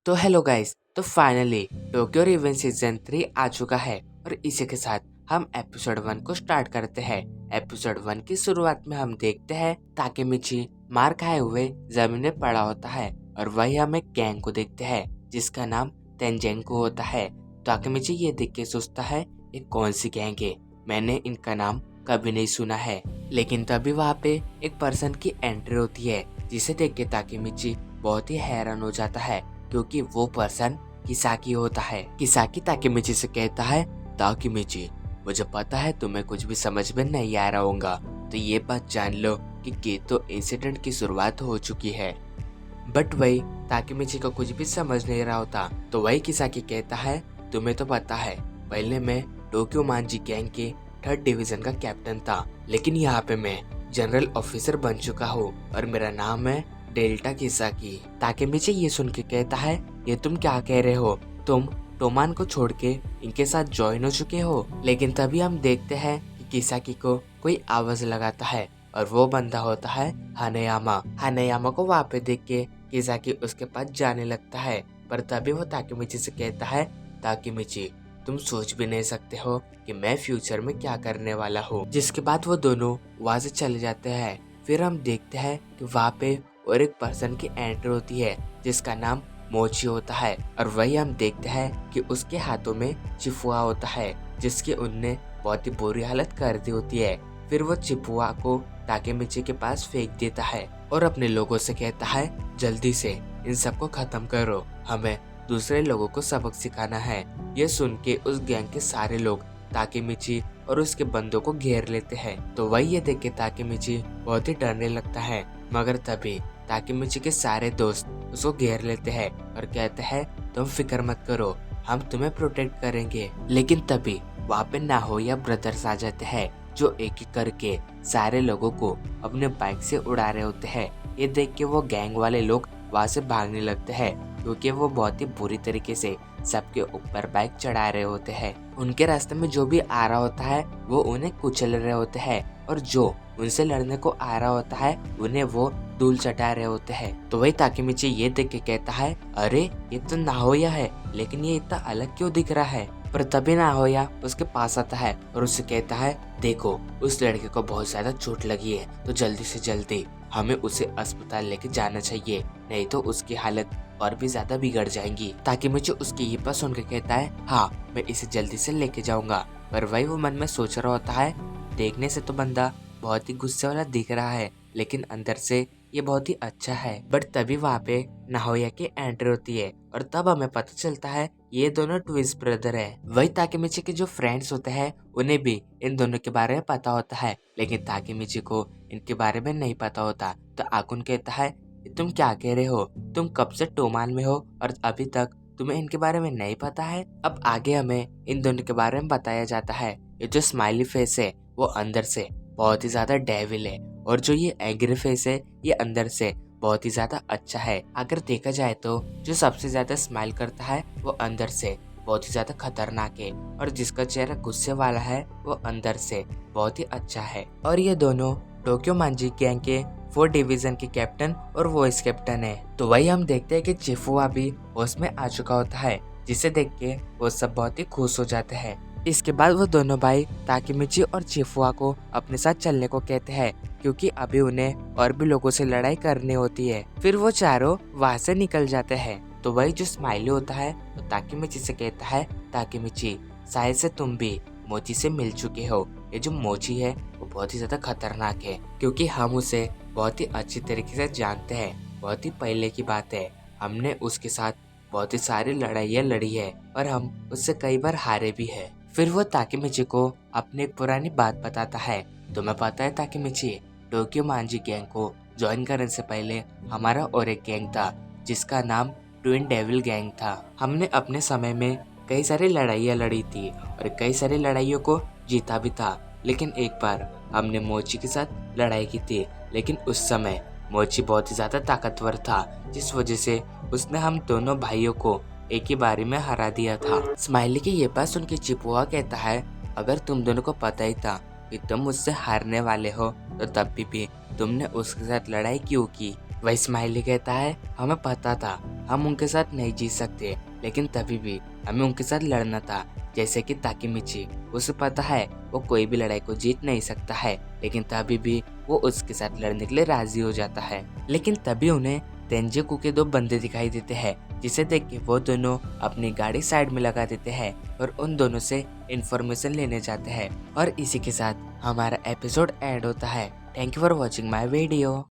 तो hello guys, तो finally Tokyo revenge season 3 आ चुका है और इसी के साथ हम एपिसोड 1 को स्टार्ट करते हैं। एपिसोड 1 की शुरुआत में हम देखते हैं ताकेमिची मार खाए हुए जमीन में पड़ा होता है और वही हम एक गैंग को देखते हैं जिसका नाम तेंजेंको होता है। ताकेमिची ये देख के सोचता है ये कौन सी गैंग है, मैंने इनका नाम कभी नहीं सुना है। लेकिन तभी वहाँ पे एक पर्सन की एंट्री होती है जिसे देख के ताकेमिची बहुत ही हैरान हो जाता है क्योंकि वो पर्सन किसाकी होता है। किसाकी ताकेमिची से कहता है, ताकेमिची मुझे पता है तुम्हें कुछ भी समझ में नहीं आ रहा होगा, तो ये बात जान लो कि केतो इंसिडेंट की शुरुआत हो चुकी है। बट वही ताकेमिची को कुछ भी समझ नहीं रहा होता। तो वही किसाकी कहता है, तुम्हें तो पता है पहले मैं टोक्यो मांजी गैंग के 3rd डिवीजन का कैप्टन था, लेकिन यहाँ पे मैं जनरल ऑफिसर बन चुका हूँ और मेरा नाम है डेल्टा किसाकी। ताकेमिची ये सुन के कहता है, ये तुम क्या कह रहे हो, तुम टोमान को छोड़ के इनके साथ ज्वाइन हो चुके हो। लेकिन तभी हम देखते हैं कि किसाकी को कोई आवाज लगाता है और वो बंदा होता है हानेयामा। हानेयामा को वहाँ पे देख के किसाकी उसके पास जाने लगता है, पर तभी वो ताकेमिची से कहता है, ताकेमिची तुम सोच भी नहीं सकते हो कि मैं फ्यूचर में क्या करने वाला हूँ। जिसके बाद वो दोनों वहाँ से चले जाते हैं। फिर हम देखते हैं कि वहाँ पे और एक पर्सन की एंट्री होती है जिसका नाम मोची होता है और वही हम देखते हैं कि उसके हाथों में चिपुआ होता है जिसकी उनने बहुत ही बुरी हालत कर दी होती है। फिर वो चिपुआ को ताकेमिची के पास फेंक देता है और अपने लोगों से कहता है, जल्दी से इन सबको खत्म करो, हमें दूसरे लोगों को सबक सिखाना है। ये सुन के उस गैंग के सारे लोग ताकेमिची और उसके बंदों को घेर लेते हैं। तो वही ये देख के ताकेमिची बहुत ही डरने लगता है, मगर तभी ताकेमिची के सारे दोस्त उसको घेर लेते हैं और कहते हैं, तुम फिक्र मत करो, हम तुम्हें प्रोटेक्ट करेंगे। लेकिन तभी वहाँ पे नाहोया ब्रदर्स आ जाते हैं जो एक एक करके सारे लोगों को अपने बाइक से उड़ा रहे होते हैं। ये देख के वो गैंग वाले लोग वहाँ से भागने लगते हैं क्योंकि वो बहुत ही बुरी तरीके से सबके ऊपर बाइक चढ़ा रहे होते हैं। उनके रास्ते में जो भी आ रहा होता है वो उन्हें कुचल रहे होते हैं और जो उनसे लड़ने को आ रहा होता है उन्हें वो धूल चटा रहे होते हैं। तो वही ताकेमिची ये देख के कहता है, अरे ये तो नाहोया है, लेकिन ये इतना अलग क्यों दिख रहा है। पर तभी नाहोया उसके पास आता है और उससे कहता है, देखो उस लड़के को बहुत ज्यादा चोट लगी है, तो जल्दी से जल्दी हमें उसे अस्पताल लेके जाना चाहिए, नहीं तो उसकी हालत और भी ज्यादा बिगड़ जाएंगी। ताकेमिची उसकी ये बात सुन के कहता है, हाँ मैं इसे जल्दी से लेके जाऊंगा। पर वही वो मन में सोच रहा होता है, देखने से तो बंदा बहुत ही गुस्से वाला दिख रहा है, लेकिन अंदर से ये बहुत ही अच्छा है। बट तभी वहाँ पे नाहोया की एंट्री होती है और तब हमें पता चलता है ये दोनों ट्विंस ब्रदर है। वही ताकेमिची के जो फ्रेंड्स होते हैं उन्हें भी इन दोनों के बारे में पता होता है, लेकिन ताकेमिची को इनके बारे में नहीं पता होता। तो आकुन कहता है, तुम क्या कह रहे हो, तुम कब से टोमान में हो और अभी तक तुम्हें इनके बारे में नहीं पता है। अब आगे हमें इन दोनों के बारे में बताया जाता है। ये जो स्माइली फेस है वो अंदर से बहुत ही ज्यादा डेविल है और जो ये एग्री फेस है ये अंदर से बहुत ही ज्यादा अच्छा है। अगर देखा जाए तो जो सबसे ज्यादा स्माइल करता है वो अंदर से बहुत ही ज्यादा खतरनाक है और जिसका चेहरा गुस्से वाला है वो अंदर से बहुत ही अच्छा है। और ये दोनों टोक्यो मांजी गैंग के 4 डिवीजन के कैप्टन और वॉइस कैप्टन है। तो वही हम देखते हैं कि चिफुआ भी उसमें आ चुका होता है, जिसे देख के वो सब बहुत ही खुश हो जाते हैं। इसके बाद वो दोनों भाई ताकेमिची और चिफुआ को अपने साथ चलने को कहते हैं क्योंकि अभी उन्हें और भी लोगों से लड़ाई करनी होती है। फिर वो चारों वहाँ से निकल जाते हैं। तो वही जो स्माइली होता है वो ताकेमिची से कहता है, ताकेमिची शायद से तुम भी मोची से मिल चुके हो। ये जो मोची है वो बहुत ही ज्यादा खतरनाक है क्योंकि हम उसे बहुत ही अच्छी तरीके से जानते हैं। बहुत ही पहले की बात है, हमने उसके साथ बहुत ही सारी लड़ाइयाँ लड़ी है और हम उससे कई बार हारे भी है। फिर वो ताकेमिची को अपनी एक पुरानी बात बताता है। तुम्हें पता है ताकेमिची, टोक्यो मांजी गैंग को ज्वाइन करने से पहले हमारा और एक गैंग था जिसका नाम ट्विन डेविल गैंग था। हमने अपने समय में कई सारी लड़ाइयाँ लड़ी थी और कई सारी लड़ाइयों को जीता भी था, लेकिन एक बार हमने मोची के साथ लड़ाई की थी, लेकिन उस समय मोची बहुत ही ज्यादा ताकतवर था जिस वजह से उसने हम दोनों भाइयों को एक ही बारी में हरा दिया था। स्माइली की ये बात सुन के चिपुआ कहता है, अगर तुम दोनों को पता ही था कि तुम मुझसे हारने वाले हो तो तब भी तुमने उसके साथ लड़ाई क्यों की। वही स्माइली कहता है, हमें पता था हम उनके साथ नहीं जीत सकते, लेकिन तभी भी हमें उनके साथ लड़ना था। जैसे कि ताकेमिची, उसे पता है वो कोई भी लड़ाई को जीत नहीं सकता है, लेकिन तभी भी वो उसके साथ लड़ने के लिए राजी हो जाता है। लेकिन तभी उन्हें तेंजिकू के दो बंदे दिखाई देते हैं, जिसे देख के वो दोनों अपनी गाड़ी साइड में लगा देते हैं और उन दोनों से इंफॉर्मेशन लेने जाते हैं। और इसी के साथ हमारा एपिसोड एंड होता है। Thank you for watching my video.